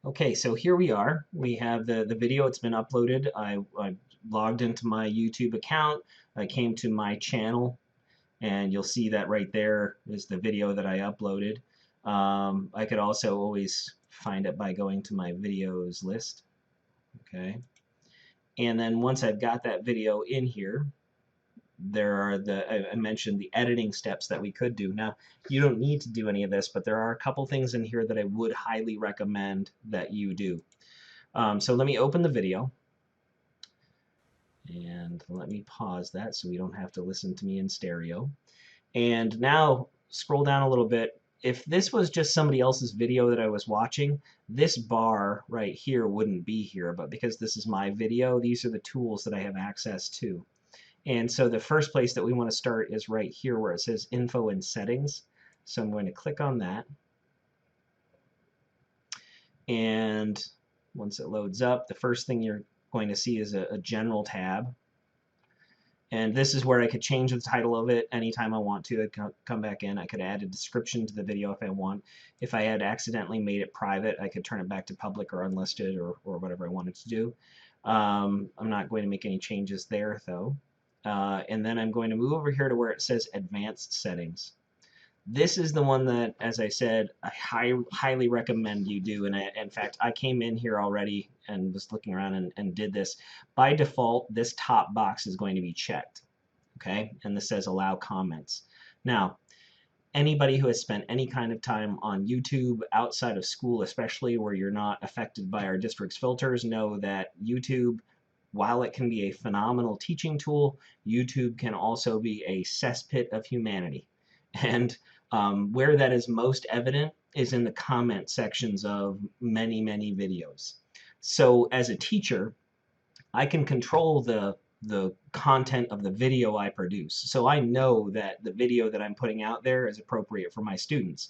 Okay, so here we are. We have the video. It's been uploaded. I logged into my YouTube account. I came to my channel, and you'll see that right there is the video that I uploaded. I could also always find it by going to my videos list. Okay, and then once I've got that video in here, there are I mentioned the editing steps that we could do. Now, you don't need to do any of this, but there are a couple things in here that I would highly recommend that you do. So let me open the video and let me pause that so we don't have to listen to me in stereo. And now scroll down a little bit. If this was just somebody else's video that I was watching, this bar right here wouldn't be here. But because this is my video, these are the tools that I have access to. And so the first place that we want to start is right here where it says Info and Settings. So I'm going to click on that. And once it loads up, the first thing you're going to see is a General tab. And this is where I could change the title of it anytime I want to. I'd come back in. I could add a description to the video if I want. If I had accidentally made it private, I could turn it back to public or unlisted or whatever I wanted to do. I'm not going to make any changes there, though. And then I'm going to move over here to where it says Advanced Settings. This is the one that, as I said, I highly recommend you do. And in fact, I came in here already and was looking around and did this. By default, this top box is going to be checked. Okay, and this says Allow Comments. Now, anybody who has spent any kind of time on YouTube outside of school, especially where you're not affected by our district's filters, know that YouTube, while it can be a phenomenal teaching tool, YouTube can also be a cesspit of humanity. And where that is most evident is in the comment sections of many, many videos. So as a teacher, I can control the content of the video I produce. So I know that the video that I'm putting out there is appropriate for my students.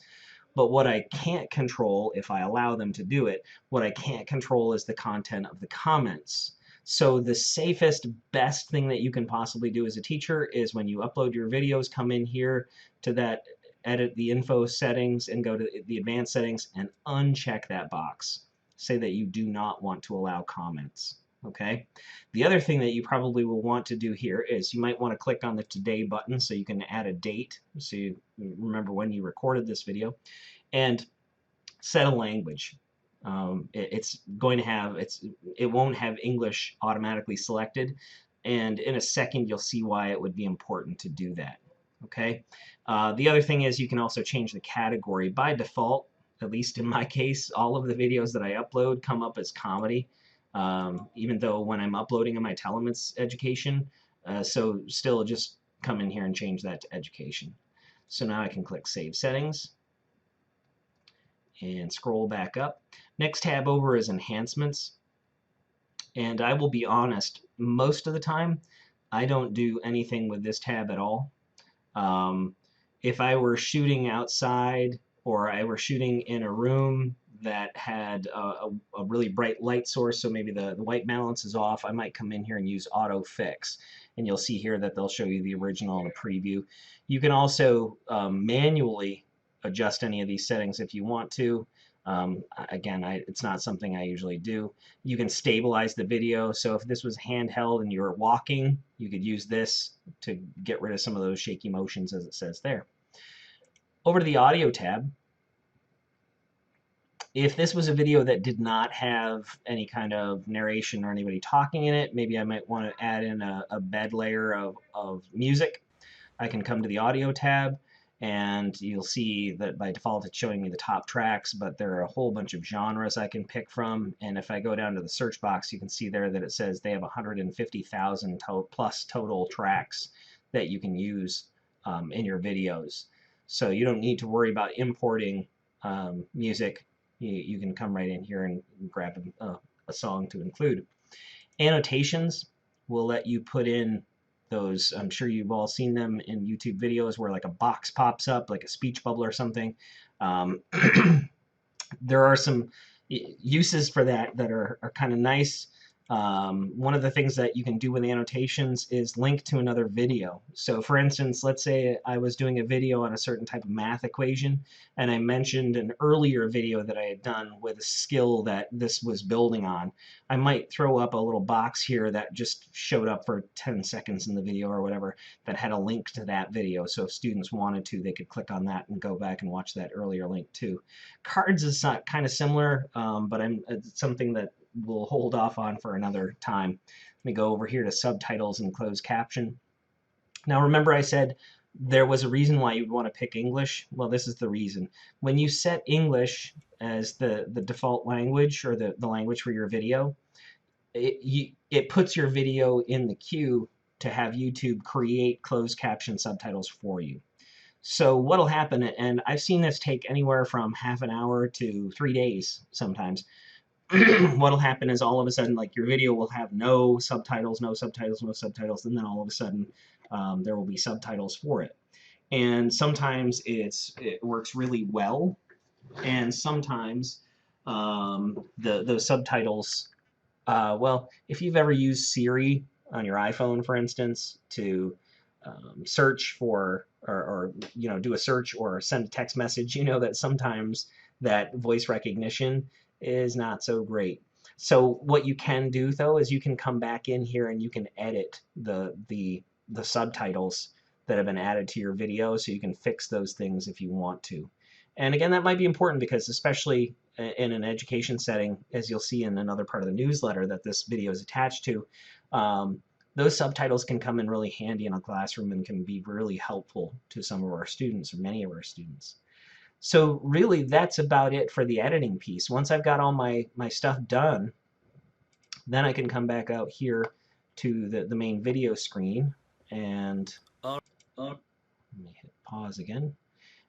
But what I can't control, if I allow them to do it, what I can't control is the content of the comments. So the safest, best thing that you can possibly do as a teacher is when you upload your videos, come in here to that edit the info settings and go to the advanced settings and uncheck that box. Say that you do not want to allow comments. Okay. The other thing that you probably will want to do here is you might want to click on the today button so you can add a date so you remember when you recorded this video and set a language. It's going to have it won't have English automatically selected, and in a second you'll see why it would be important to do that. Okay. The other thing is you can also change the category. By default, at least in my case, all of the videos that I upload come up as comedy, even though when I'm uploading in my Telements education, so still just come in here and change that to education. So now I can click Save Settings and scroll back up. Next tab over is Enhancements. And I will be honest, most of the time, I don't do anything with this tab at all. If I were shooting outside or I were shooting in a room that had a really bright light source, so maybe the white balance is off, I might come in here and use Auto Fix. And you'll see here that they'll show you the original and a preview. You can also manually adjust any of these settings if you want to. Again, it's not something I usually do. You can stabilize the video, so if this was handheld and you're walking, you could use this to get rid of some of those shaky motions as it says there. Over to the audio tab. If this was a video that did not have any kind of narration or anybody talking in it, maybe I might want to add in a bed layer of music. I can come to the audio tab and you'll see that by default it's showing me the top tracks, but there are a whole bunch of genres I can pick from. And if I go down to the search box, you can see there that it says they have 150,000 plus total tracks that you can use in your videos. So you don't need to worry about importing music. You can come right in here and grab a song to include. Annotations will let you put in those. I'm sure you've all seen them in YouTube videos where like a box pops up, like a speech bubble or something. There are some uses for that are kind of nice. One of the things that you can do with the annotations is link to another video. So for instance, let's say I was doing a video on a certain type of math equation, and I mentioned an earlier video that I had done with a skill that this was building on. I might throw up a little box here that just showed up for 10 seconds in the video or whatever that had a link to that video. So if students wanted to, they could click on that and go back and watch that earlier link too. Cards is kind of similar, but it's something that we'll hold off on for another time. Let me go over here to subtitles and closed caption. Now remember I said there was a reason why you'd want to pick English. Well, this is the reason. When you set English as the default language or the language for your video, it puts your video in the queue to have YouTube create closed caption subtitles for you. So what'll happen, and I've seen this take anywhere from half an hour to 3 days sometimes. What'll happen is all of a sudden, like, your video will have no subtitles, no subtitles, no subtitles, and then all of a sudden there will be subtitles for it. And sometimes it works really well, and sometimes those subtitles, well, if you've ever used Siri on your iPhone, for instance, to search for or do a search or send a text message, you know that sometimes that voice recognition is not so great. So what you can do though is you can come back in here and you can edit the subtitles that have been added to your video, so you can fix those things if you want to. And again, that might be important because especially in an education setting, as you'll see in another part of the newsletter that this video is attached to, those subtitles can come in really handy in a classroom and can be really helpful to some of our students or many of our students. So really, that's about it for the editing piece. Once I've got all my stuff done, then I can come back out here to the main video screen, and let me hit pause again.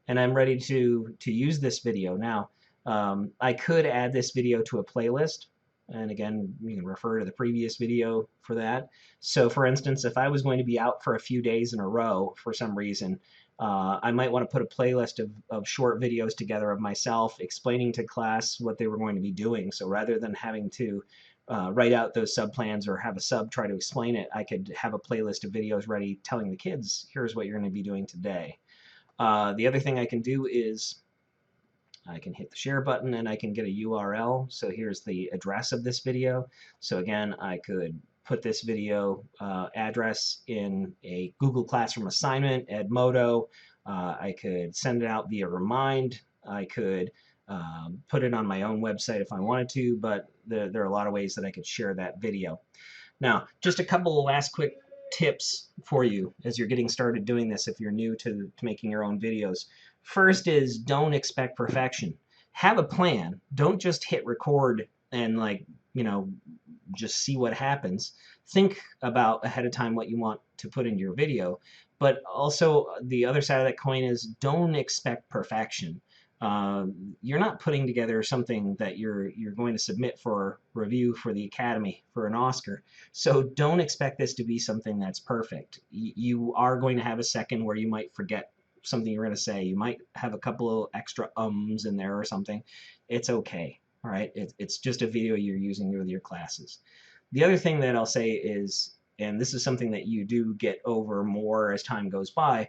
And I'm ready to use this video. Now, I could add this video to a playlist, and again, you can refer to the previous video for that. So for instance, if I was going to be out for a few days in a row for some reason, I might want to put a playlist of short videos together of myself explaining to class what they were going to be doing. So rather than having to write out those sub plans or have a sub try to explain it, I could have a playlist of videos ready telling the kids, here's what you're going to be doing today. The other thing I can do is I can hit the share button and I can get a URL. So here's the address of this video. So again, I could put this video address in a Google Classroom assignment, Edmodo. I could send it out via Remind. I could put it on my own website if I wanted to, but there are a lot of ways that I could share that video. Now, just a couple of last quick tips for you as you're getting started doing this if you're new to making your own videos. First is don't expect perfection. Have a plan. Don't just hit record and just see what happens. Think about ahead of time what you want to put into your video. But also the other side of that coin is don't expect perfection. You're not putting together something that you're going to submit for review for the Academy for an Oscar. So don't expect this to be something that's perfect. You are going to have a second where you might forget something you're going to say. You might have a couple of extra ums in there or something. It's okay. All right. It's just a video you're using with your classes. The other thing that I'll say is, and this is something that you do get over more as time goes by,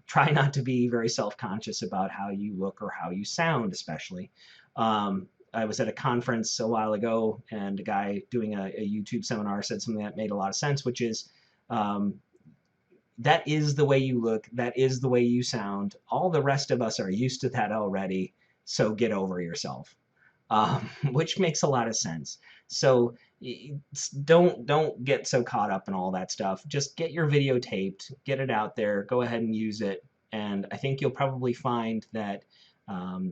try not to be very self-conscious about how you look or how you sound, especially. I was at a conference a while ago, and a guy doing a YouTube seminar said something that made a lot of sense, which is that is the way you look, that is the way you sound. All the rest of us are used to that already, so get over yourself. Which makes a lot of sense. So don't get so caught up in all that stuff. Just get your video taped, get it out there, go ahead and use it, and I think you'll probably find that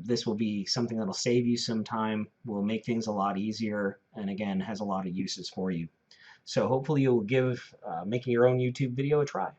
this will be something that'll save you some time, will make things a lot easier, and again, has a lot of uses for you. So hopefully you'll give making your own YouTube video a try.